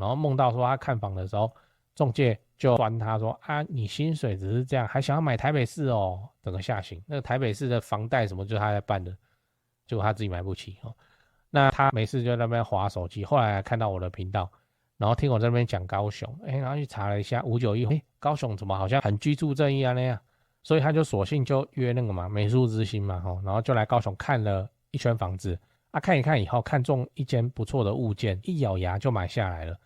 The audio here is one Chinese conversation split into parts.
然后梦到说他看房的时候，中介就酸他说啊，你薪水只是这样，还想要买台北市哦，整个吓醒。那个台北市的房贷什么就是他在办的，结果他自己买不起哦。那他没事就在那边滑手机，后来看到我的频道，然后听我在那边讲高雄，然后去查了一下591，高雄怎么好像很居住正义啊那样，所以他就索性就约那个嘛美术之星嘛，然后就来高雄看了一圈房子啊，看一看以后看中一间不错的物件，一咬牙就买下来了。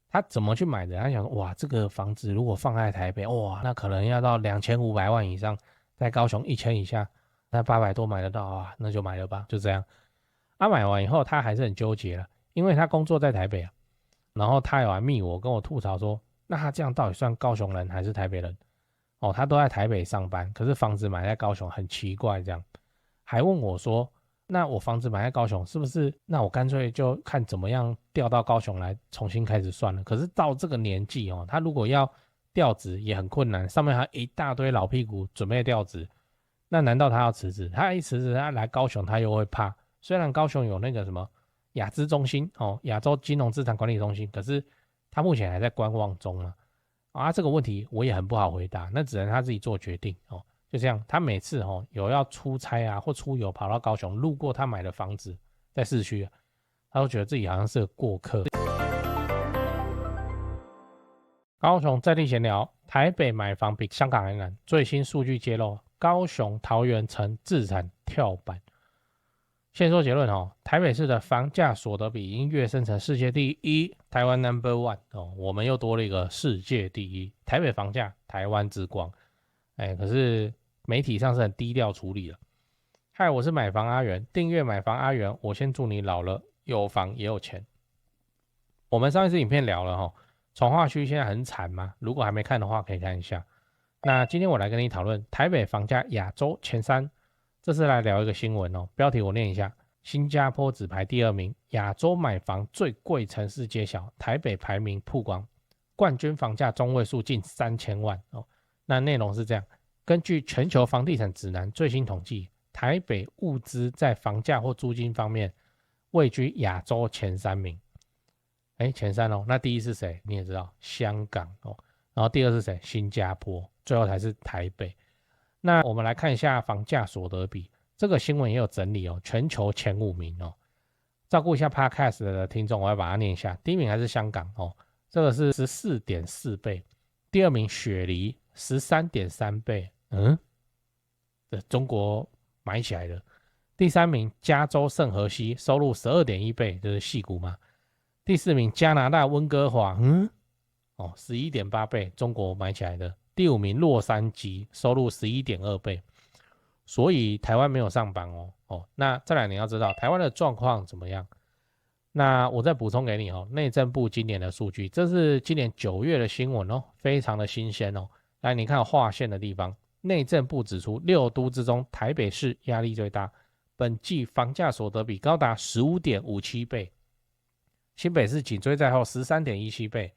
他怎么去买的？他想说，哇，这个房子如果放在台北，哇，那可能要到2500万以上，在高雄1000以下，那800多买得到啊，那就买了吧，就这样。买完以后他还是很纠结了，因为他工作在台北啊，然后他有来密我，跟我吐槽说，那他这样到底算高雄人还是台北人？哦，他都在台北上班，可是房子买在高雄，很奇怪这样，还问我说，那我房子买在高雄，是不是？那我干脆就看怎么样调到高雄来重新开始算了。可是到这个年纪哦，他如果要调职也很困难，上面还有一大堆老屁股准备调职，那难道他要辞职？他一辞职，他来高雄他又会怕。虽然高雄有那个什么亚资中心哦，亚洲金融资产管理中心，可是他目前还在观望中啊。这个问题我也很不好回答，那只能他自己做决定哦。就这样，他每次有要出差啊或出游跑到高雄，路过他买的房子在市区，他都觉得自己好像是个过客。高雄在地闲聊，台北买房比香港还难。最新数据揭露，高雄、桃园成自产跳板。先说结论台北市的房价所得比已经跃升成世界第一，台湾 No.1 我们又多了一个世界第一。台北房价，台湾之光。可是媒体上是很低调处理了。嗨，我是买房阿元，订阅买房阿元，我先祝你老了有房也有钱。我们上一次影片聊了从化区现在很惨嘛，如果还没看的话可以看一下。那今天我来跟你讨论台北房价亚洲前3，这次来聊一个新闻标题我念一下：新加坡只排第2名，亚洲买房最贵城市揭晓，台北排名曝光，冠军房价中位数近3000万那内容是这样，根据全球房地产指南最新统计，台北物资在房价或租金方面位居亚洲前3名。前3那第一是谁？你也知道，香港然后第2是谁？新加坡，最后才是台北。那我们来看一下房价所得比，这个新闻也有整理全球前5名照顾一下 Podcast 的听众，我要把它念一下。第1名还是香港这个是 14.4 倍，第2名雪梨 13.3 倍，中国买起来的。第3名加州圣荷西，收入 12.1 倍，就是矽谷嘛。第4名加拿大温哥华，11.8 倍，中国买起来的。第5名洛杉矶，收入 11.2 倍。所以台湾没有上榜那再来你要知道台湾的状况怎么样。那我再补充给你内政部今年的数据，这是今年9月的新闻非常的新鲜来，你看划线的地方，内政部指出6都之中台北市压力最大，本季房价所得比高达 15.57 倍，新北市紧追在后 13.17 倍，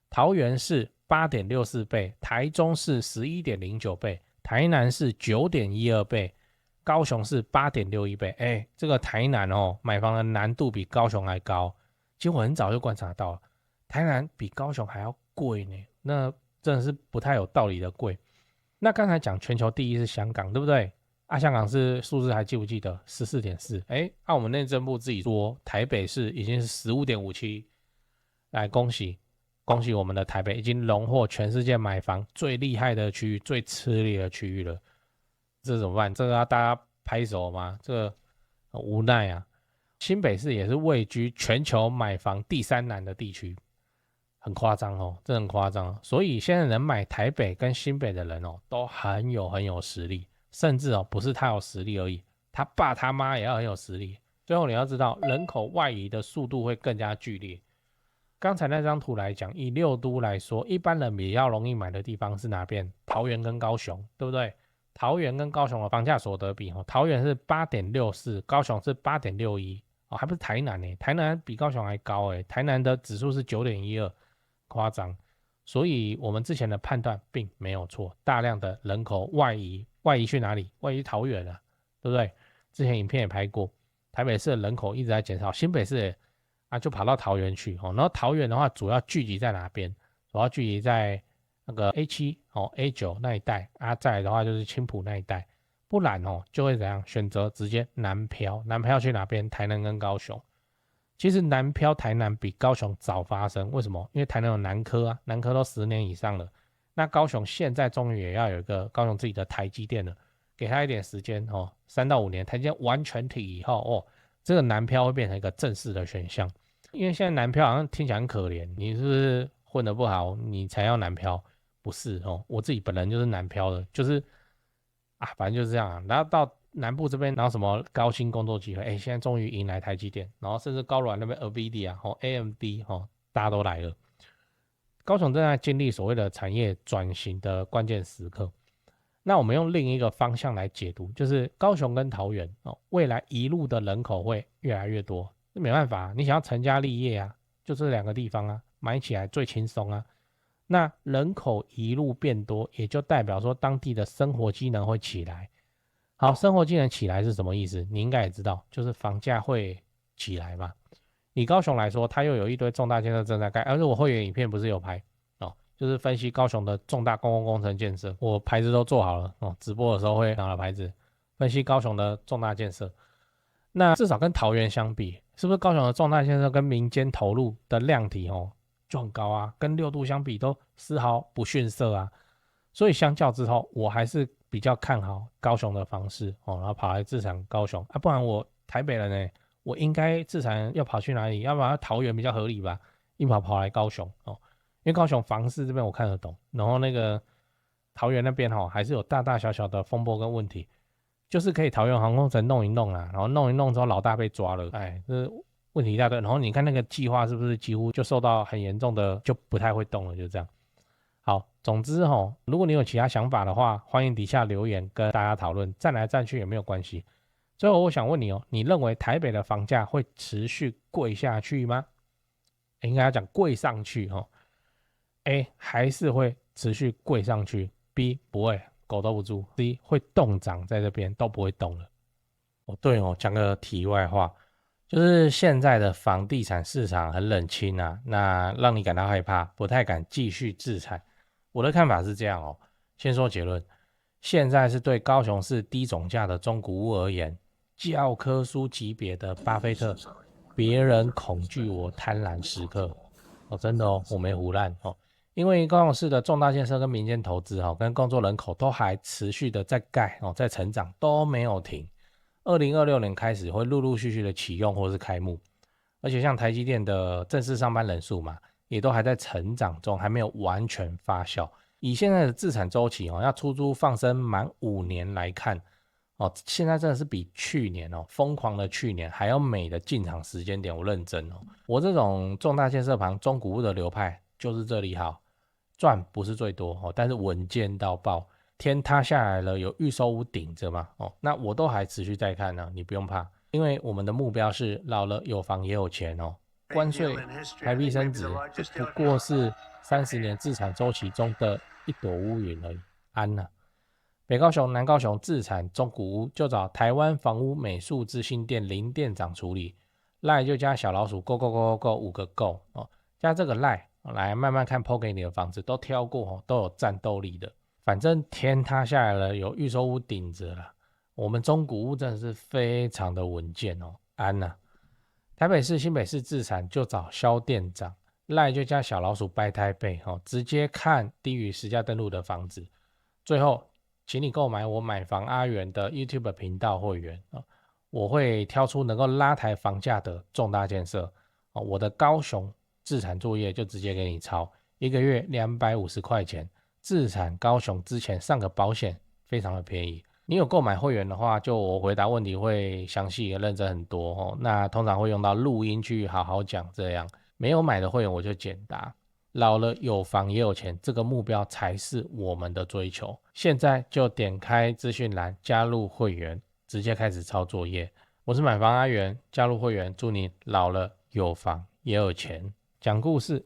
桃园市 8.64 倍，台中市 11.09 倍，台南市 9.12 倍，高雄市 8.61 倍。这个台南买房的难度比高雄还高。其实我很早就观察到了，台南比高雄还要贵呢，那真的是不太有道理的贵。那刚才讲全球第一是香港，对不对？香港是数字还记不记得 14.4？ 我们内政部自己说台北市已经是 15.57， 来恭喜我们的台北已经荣获全世界买房最厉害的区域，最吃力的区域了。这怎么办？这个要大家拍手吗？这个很无奈啊。新北市也是位居全球买房第3难的地区，很夸张这很夸张。所以现在能买台北跟新北的人都很有实力，甚至不是他有实力而已，他爸他妈也要很有实力。最后你要知道，人口外移的速度会更加剧烈。刚才那张图来讲，以6都来说，一般人比较容易买的地方是哪边？桃园跟高雄，对不对？桃园跟高雄的房价所得比桃园是 8.64， 高雄是 8.61， 还不是台南台南比高雄还高台南的指数是 9.12， 夸张。所以我们之前的判断并没有错，大量的人口外移去哪里？外移桃园对不对？之前影片也拍过，台北市的人口一直在减少，新北市啊，就跑到桃园去哦。然后桃园的话，主要聚集在哪边？主要聚集在那个 A7哦 A9那一带啊，再来的话就是青埔那一带，不然哦就会怎样？选择直接南漂，南漂去哪边？台南跟高雄。其实南漂台南比高雄早发生，为什么？因为台南有南科啊，南科都10年以上了。那高雄现在终于也要有一个高雄自己的台积电了，给他一点时间哦，3到5年，台积电完全体以后哦，这个南漂会变成一个正式的选项。因为现在南漂好像听起来很可怜，你是不是混得不好，你才要南漂？不是哦，我自己本人就是南漂的，就是啊，反正就是这样啊。然后到南部这边，然后什么高薪工作机会，哎，现在终于迎来台积电，然后甚至高软那边 NVIDIA 哦 AMD 哦，大家都来了。高雄正在经历所谓的产业转型的关键时刻。那我们用另一个方向来解读，就是高雄跟桃园哦，未来一路的人口会越来越多。没办法，你想要成家立业啊，就这2个地方啊，买起来最轻松啊。那人口一路变多，也就代表说当地的生活机能会起来。好，生活机能起来是什么意思？你应该也知道，就是房价会起来嘛。以高雄来说，它又有一堆重大建设正在盖，而且我会员影片不是有拍哦，就是分析高雄的重大公共工程建设，我牌子都做好了哦，直播的时候会拿了牌子分析高雄的重大建设。那至少跟桃园相比，是不是高雄的重大建设跟民间投入的量体哦就很高啊？跟6都相比都丝毫不逊色啊。所以相较之后，我还是比较看好高雄的房市哦，然后跑来自产高雄啊，不然我台北人呢，我应该自产要跑去哪里？要不然桃园比较合理吧？硬跑来高雄哦，因为高雄房市这边我看得懂，然后那个桃园那边哦还是有大大小小的风波跟问题。就是可以桃园航空城弄一弄啊，然后弄一弄之后老大被抓了，哎，这问题一大堆。然后你看那个计划是不是几乎就受到很严重的，就不太会动了，就这样。好，总之如果你有其他想法的话，欢迎底下留言跟大家讨论，站来站去也没有关系。最后我想问你你认为台北的房价会持续贵下去吗？应该要讲贵上去A 还是会持续贵上去 ，B 不会。狗都不住 ，C 会动涨在这边都不会动了。对讲个题外话，就是现在的房地产市场很冷清啊，那让你感到害怕，不太敢继续自产。我的看法是这样先说结论，现在是对高雄市低总价的中古屋而言，教科书级别的巴菲特，别人恐惧我贪婪时刻。真的我没胡乱因为高雄市的重大建设跟民间投资跟工作人口都还持续的在盖在成长，都没有停。2026年开始会陆陆续续的启用或是开幕，而且像台积电的正式上班人数嘛，也都还在成长中，还没有完全发酵。以现在的自产周期要出租放生满5年来看现在真的是比去年疯狂的去年还要美的进场时间点。我认真我这种重大建设旁中古屋的流派就是这里好。赚不是最多但是稳健到爆，天塌下来了有预售屋顶着嘛那我都还持续在看呢，你不用怕，因为我们的目标是老了有房也有钱关税台币升值就不过是30年自产周期中的一朵乌云而已，安啊。北高雄、南高雄自产中古屋就找台湾房屋美术资讯店林店长处理，赖就加小老鼠 go go go go 5个 go 加这个赖来慢慢看 PO 给你的房子都挑过都有战斗力的。反正天塌下来了有预售屋顶着了，我们中古屋真的是非常的稳健安啊。台北市新北市自产就找肖店长，赖就加小老鼠掰台北直接看低于实价登录的房子。最后请你购买我买房阿元的 YouTube 频道会员我会挑出能够拉抬房价的重大建设我的高雄自产作业就直接给你抄，1个月250块钱，自产高雄之前上个保险非常的便宜。你有购买会员的话，就我回答问题会详细也认真很多那通常会用到录音去好好讲，这样没有买的会员我就简答。老了有房也有钱，这个目标才是我们的追求。现在就点开资讯栏加入会员，直接开始抄作业。我是买房阿元，加入会员祝你老了有房也有钱。讲故事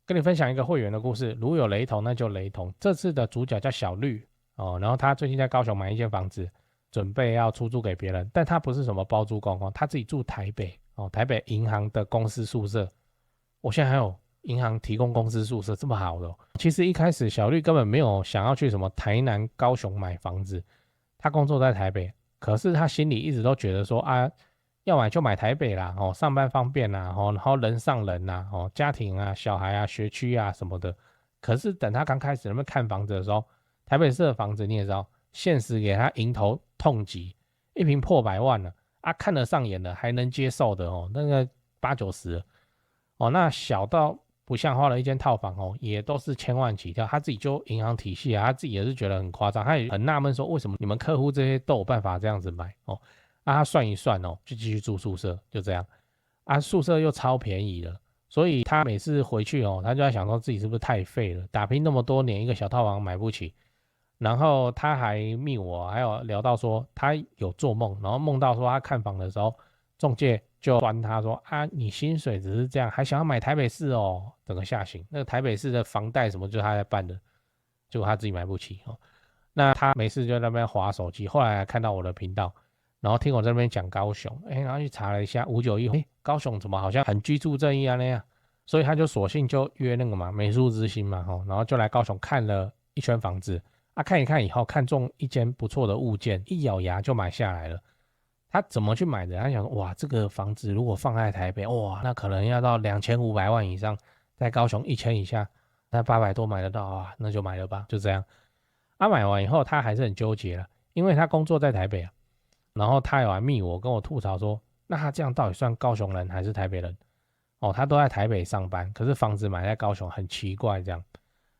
跟你分享一个会员的故事，如有雷同那就雷同。这次的主角叫小绿然后他最近在高雄买一间房子，准备要出租给别人，但他不是什么包租公他自己住台北台北银行的公司宿舍，我现在还有银行提供公司宿舍这么好的其实一开始小绿根本没有想要去什么台南、高雄买房子，他工作在台北，可是他心里一直都觉得说啊，要买就买台北啦，上班方便啦，然后人上人啦，家庭啊、小孩啊、学区啊什么的。可是等他刚开始那边看房子的时候，台北市的房子你也知道，现实给他迎头痛击，一坪破100万了啊，看得上眼的还能接受的那个80-90那小到不像花了一间套房也都是千万起跳。他自己就银行体系啊，他自己也是觉得很夸张，他也很纳闷说为什么你们客户这些都有办法这样子买他算一算就继续住宿舍，就这样宿舍又超便宜了，所以他每次回去他就在想说自己是不是太废了，打拼那么多年一个小套房买不起。然后他还密我，还有聊到说他有做梦，然后梦到说他看房的时候，中介就端他说啊，你薪水只是这样，还想要买台北市整个吓醒。那个台北市的房贷什么就是他在办的，结果他自己买不起那他没事就在那边滑手机，后来看到我的频道，然后听我在那边讲高雄，然后去查了一下591，高雄怎么好像很居住正义啊那样，所以他就索性就约那个嘛美术之星嘛然后就来高雄看了一圈房子。看一看以后，看中一间不错的物件，一咬牙就买下来了。他怎么去买的？他想说，哇，这个房子如果放在台北，哇，那可能要到2500万以上，在高雄1000以下，那800多买得到啊，那就买了吧，就这样。买完以后，他还是很纠结了，因为他工作在台北啊，然后他有来密我，跟我吐槽说，那他这样到底算高雄人还是台北人？他都在台北上班，可是房子买在高雄，很奇怪这样，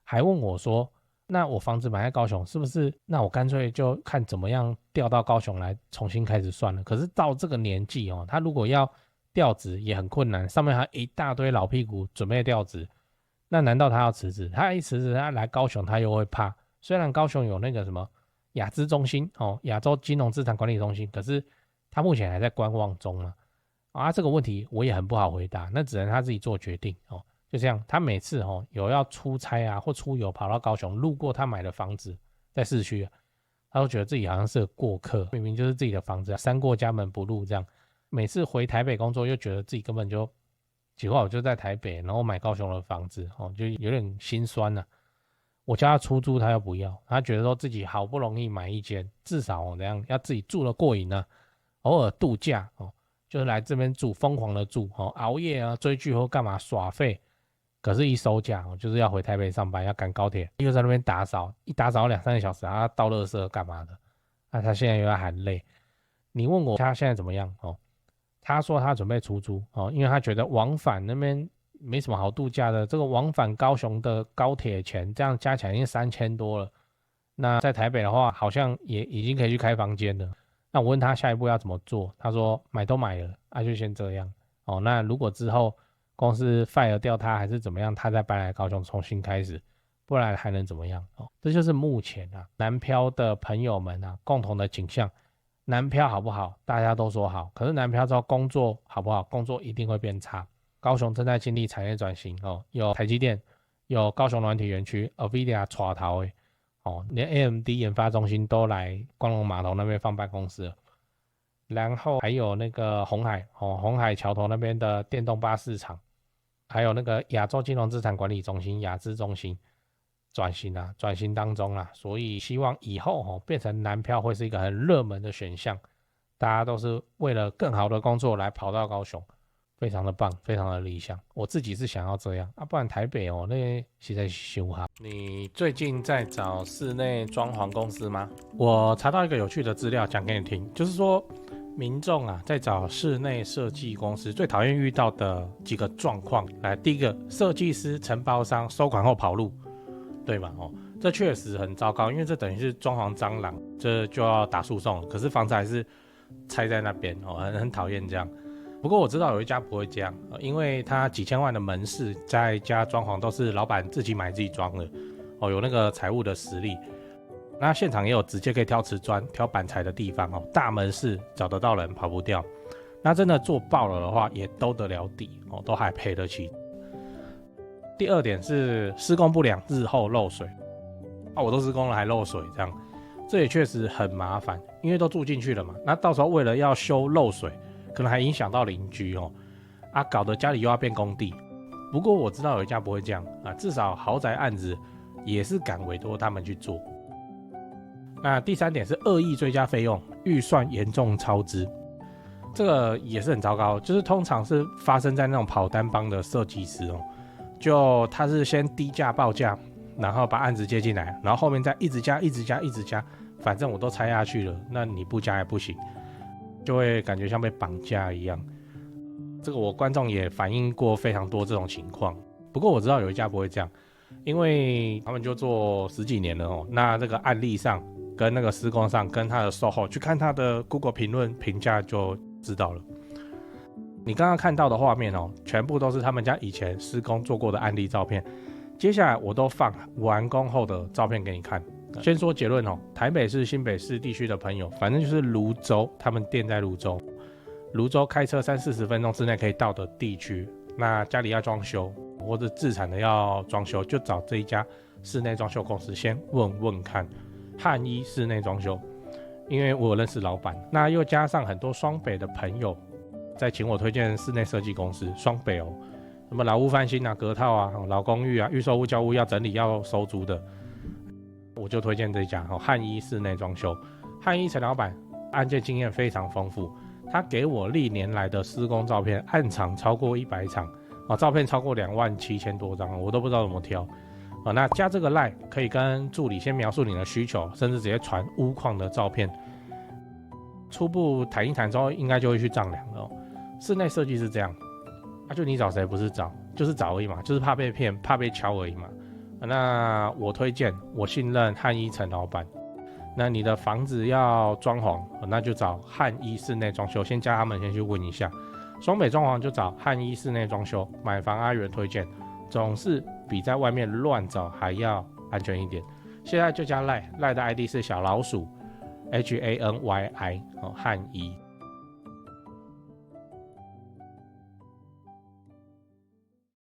还问我说，那我房子买在高雄是不是？那我干脆就看怎么样调到高雄来重新开始算了。可是到这个年纪他如果要调职也很困难，上面还一大堆老屁股准备调职，那难道他要辞职？他一辞职，他来高雄他又会怕。虽然高雄有那个什么亚资中心亚洲金融资产管理中心，可是他目前还在观望中这个问题我也很不好回答，那只能他自己做决定就这样，他每次有要出差啊或出游跑到高雄，路过他买的房子在市区他都觉得自己好像是个过客，明明就是自己的房子三过家门不入这样。每次回台北工作又觉得自己根本就计划我就在台北，然后买高雄的房子就有点心酸我叫他出租他又不要，他觉得说自己好不容易买一间，至少怎样要自己住得过瘾偶尔度假就是来这边住，疯狂的住熬夜啊追剧或干嘛耍废。可是，一收假就是要回台北上班，要赶高铁，又在那边打扫，一打扫2-3个小时，他倒垃圾干嘛的？他现在又要喊累。你问我他现在怎么样他说他准备出租因为他觉得往返那边没什么好度假的，这个往返高雄的高铁钱这样加起来已经3000多了。那在台北的话，好像也已经可以去开房间了。那我问他下一步要怎么做，他说买都买了，就先这样那如果之后公司 fire 掉他还是怎么样，他再搬来高雄重新开始，不然还能怎么样这就是目前南漂的朋友们共同的景象。南漂好不好？大家都说好，可是南漂之后工作好不好？工作一定会变差。高雄正在经历产业转型有台积电，有高雄软体园区 NVIDIA 带头的连 AMD 研发中心都来光荣码头那边放办公室了。然后还有那个鸿海桥头那边的电动巴士厂，还有那个亚洲金融资产管理中心亚资中心转型当中所以希望以后变成南漂会是一个很热门的选项，大家都是为了更好的工作来跑到高雄，非常的棒，非常的理想。我自己是想要这样不然台北那实在修好。你最近在找室内装潢公司吗？我查到一个有趣的资料讲给你听，就是说民众在找室内设计公司最讨厌遇到的几个状况。来，第一个，设计师承包商收款后跑路，对吧这确实很糟糕，因为这等于是装潢蟑螂，这就要打诉讼了。可是房子还是拆在那边很讨厌这样。不过我知道有一家不会这样因为他几千万的门市在家装潢都是老板自己买自己装的有那个财务的实力。那现场也有直接可以挑瓷砖挑板材的地方大门市找得到人，跑不掉。那真的做爆了的话也兜得了底都还赔得起。第二点是施工不良，日后漏水我都施工了还漏水这也确实很麻烦，因为都住进去了嘛。那到时候为了要修漏水，可能还影响到邻居哦，搞得家里又要变工地。不过我知道有一家不会这样至少豪宅案子也是敢委托他们去做。那第3点是恶意追加费用，预算严重超支，这个也是很糟糕，就是通常是发生在那种跑单帮的设计师哦，就他是先低价报价，然后把案子接进来，然后后面再一直加，反正我都拆下去了，那你不加也不行，就会感觉像被绑架一样。这个我观众也反映过非常多这种情况，不过我知道有一家不会这样，因为他们就做10几年了哦。那这个案例上跟那个施工上跟他的售后去看他的 Google 评论评价就知道了。你刚刚看到的画面哦，全部都是他们家以前施工做过的案例照片。接下来我都放完工后的照片给你看。先说结论哦，台北市、新北市地区的朋友，反正就是蘆洲，他们店在蘆洲。蘆洲开车30-40分钟之内可以到的地区，那家里要装修或者自产的要装修，就找这一家室内装修公司先问问看。汉一室内装修，因为我有认识老板，那又加上很多双北的朋友在请我推荐室内设计公司，双北哦，什么老屋翻新啊、隔套啊、老公寓啊、预售屋交屋要整理要收租的，我就推荐这家汉一室内装修。汉一陈老板案件经验非常丰富。他给我历年来的施工照片，案场超过100场，照片超过27000多张，我都不知道怎么挑。那加这个 LINE 可以跟助理先描述你的需求，甚至直接传屋况的照片，初步谈一谈之后，应该就会去丈量了。室内设计是这样，就你找谁不是找，就是找而已嘛，就是怕被骗，怕被敲而已嘛。那我推荐，我信任汉一陈老板。那你的房子要装潢，那就找汉一室内装修，先加他们先去问一下。双北装潢就找汉一室内装修，买房阿元推荐，总是比在外面乱找还要安全一点。现在就加赖的 ID 是小老鼠HANYI 汉一。